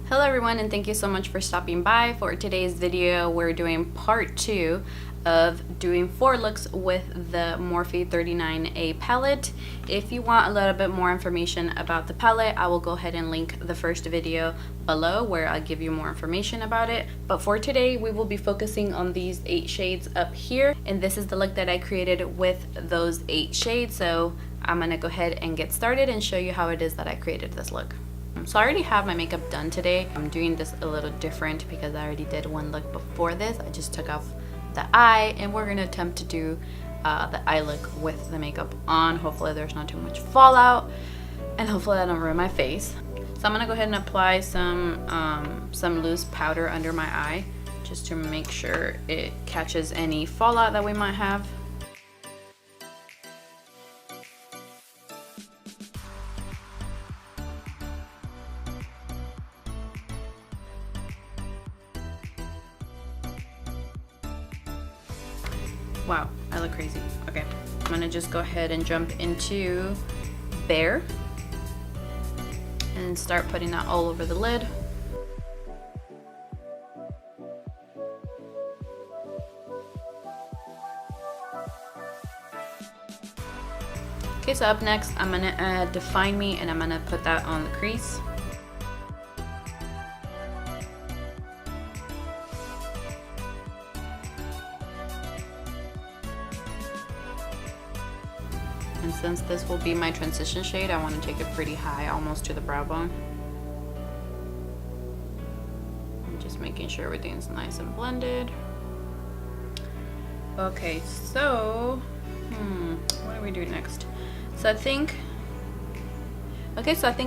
Hello everyone, and thank you so much for stopping by. For today's video, we're doing part 2 of doing 4 looks with the Morphe 39A palette. If you want a little bit more information about the palette, I will go ahead and link the first video below where I'll give you more information about it. But for today, we will be focusing on these 8 shades up here, and this is the look that I created with those 8 shades. So I'm gonna go ahead and get started and show you how it is that I created this look. So I already have my makeup done today. I'm doing this a little different because I already did one look before this. I just took off the eye, and we're gonna attempt to do the eye look with the makeup on. Hopefully there's not too much fallout, and hopefully I don't ruin my face. So I'm gonna go ahead and apply some loose powder under my eye just to make sure it catches any fallout that we might have. Wow, I look crazy. Okay, I'm gonna just go ahead and jump into Bare and start putting that all over the lid. Okay, so up next, I'm gonna add Define Me, and I'm gonna put that on the crease. And since this will be my transition shade, I want to take it pretty high, almost to the brow bone. I'm just making sure everything's nice and blended. Okay, so what do we do next? So I think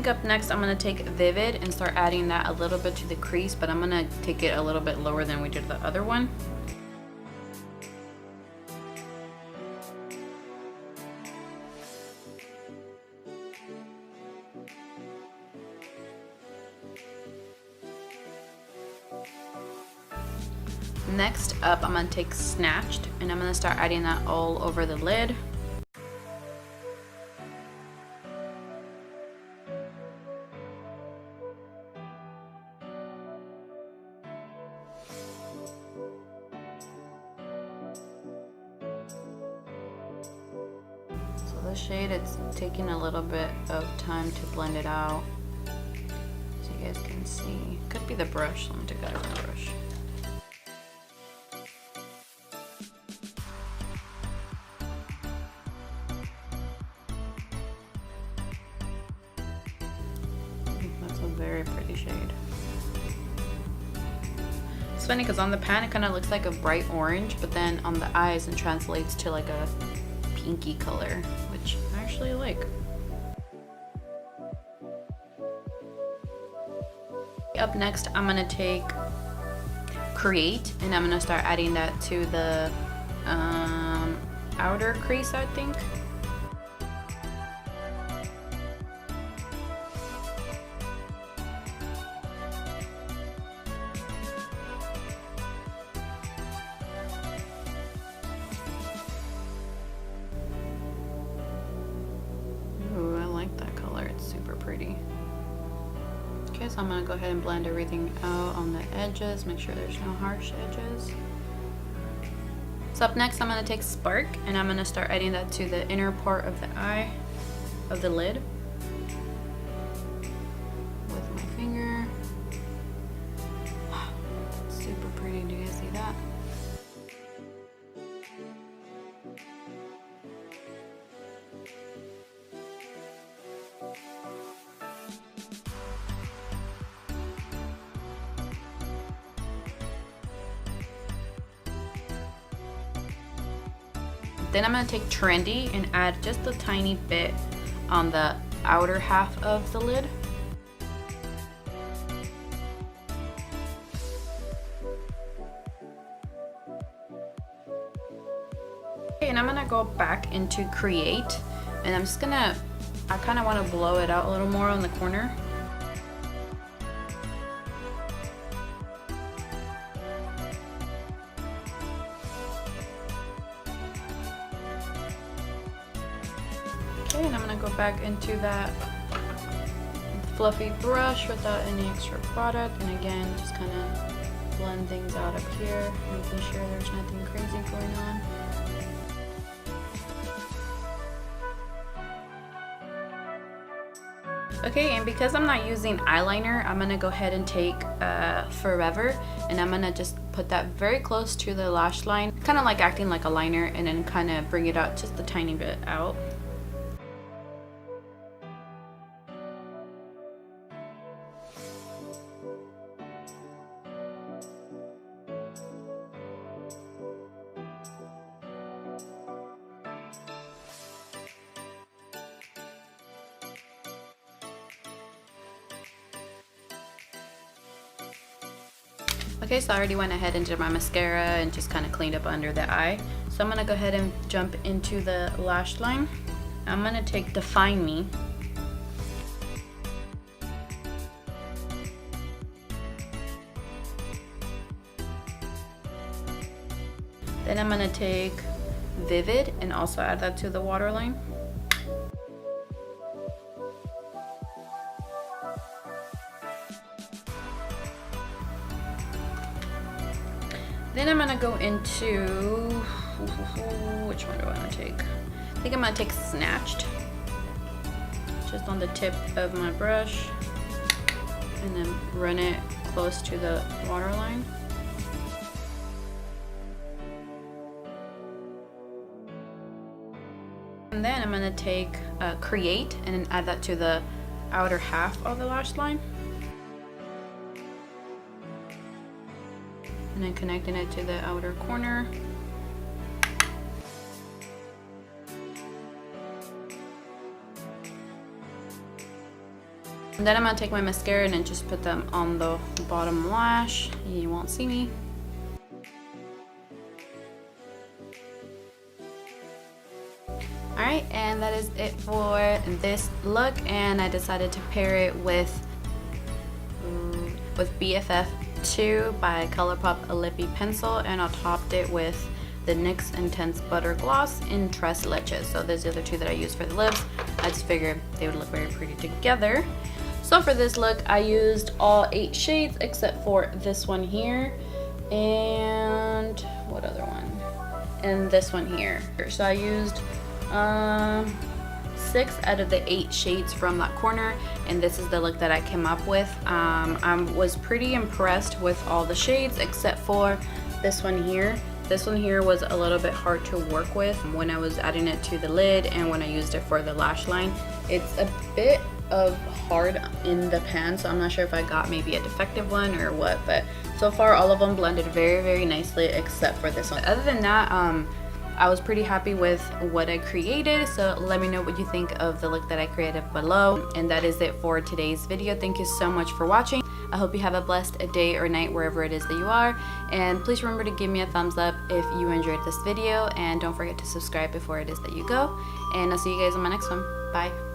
up next I'm gonna take Vivid and start adding that a little bit to the crease, but I'm gonna take it a little bit lower than we did the other one. Next up, I'm gonna take Snatched, and I'm gonna start adding that all over the lid. So this shade, it's taking a little bit of time to blend it out, so you guys can see. Could be the brush. Let me take that out of the brush. Very pretty shade. It's funny because on the pan it kind of looks like a bright orange, but then on the eyes it translates to like a pinky color, which I actually like. Up next, I'm gonna take Create, and I'm gonna start adding that to the outer crease, I think. Super pretty. Okay, so I'm gonna go ahead and blend everything out on the edges, make sure there's no harsh edges. So up next, I'm gonna take Spark, and I'm gonna start adding that to the inner part of the eye, of the lid, with my finger. Wow, that's super pretty. Do you guys see that? Then I'm going to take Trendy and add just a tiny bit on the outer half of the lid. Okay, and I'm going to go back into Create, and I'm just going to, I kind of want to blow it out a little more on the corner. Okay, and I'm gonna go back into that fluffy brush without any extra product, and again just kind of blend things out up here, making sure there's nothing crazy going on. Okay, and because I'm not using eyeliner, I'm gonna go ahead and take Forever, and I'm gonna just put that very close to the lash line, kind of like acting like a liner, and then kind of bring it out just a tiny bit out. Okay, so I already went ahead and did my mascara and just kind of cleaned up under the eye. So I'm going to go ahead and jump into the lash line. I'm going to take Define Me. Then I'm going to take Vivid and also add that to the waterline. Then I'm gonna go into, which one do I want to take? I think I'm gonna take Snatched, just on the tip of my brush, and then run it close to the waterline. And then I'm gonna take Create and then add that to the outer half of the lash line. And then connecting it to the outer corner. And then I'm gonna take my mascara and then just put them on the bottom lash. You won't see me. Alright, and that is it for this look, and I decided to pair it with BFF2 by Colourpop Lippy Pencil, and I topped it with the NYX Intense Butter Gloss in Tres Leches. So those are the two that I used for the lips. I just figured they would look very pretty together. So for this look, I used all 8 shades except for this one here, and what other one? And this one here. So I used 6 out of the 8 shades from that corner, and this is the look that I came up with. I was pretty impressed with all the shades except for this one here. This one here was a little bit hard to work with when I was adding it to the lid and when I used it for the lash line. It's a bit of hard in the pan, so I'm not sure if I got maybe a defective one or what, but so far all of them blended very, very nicely except for this one. Other than that, I was pretty happy with what I created, so let me know what you think of the look that I created below. And that is it for today's video. Thank you so much for watching. I hope you have a blessed day or night wherever it is that you are, and please remember to give me a thumbs up if you enjoyed this video, and don't forget to subscribe before it is that you go, and I'll see you guys on my next one. Bye.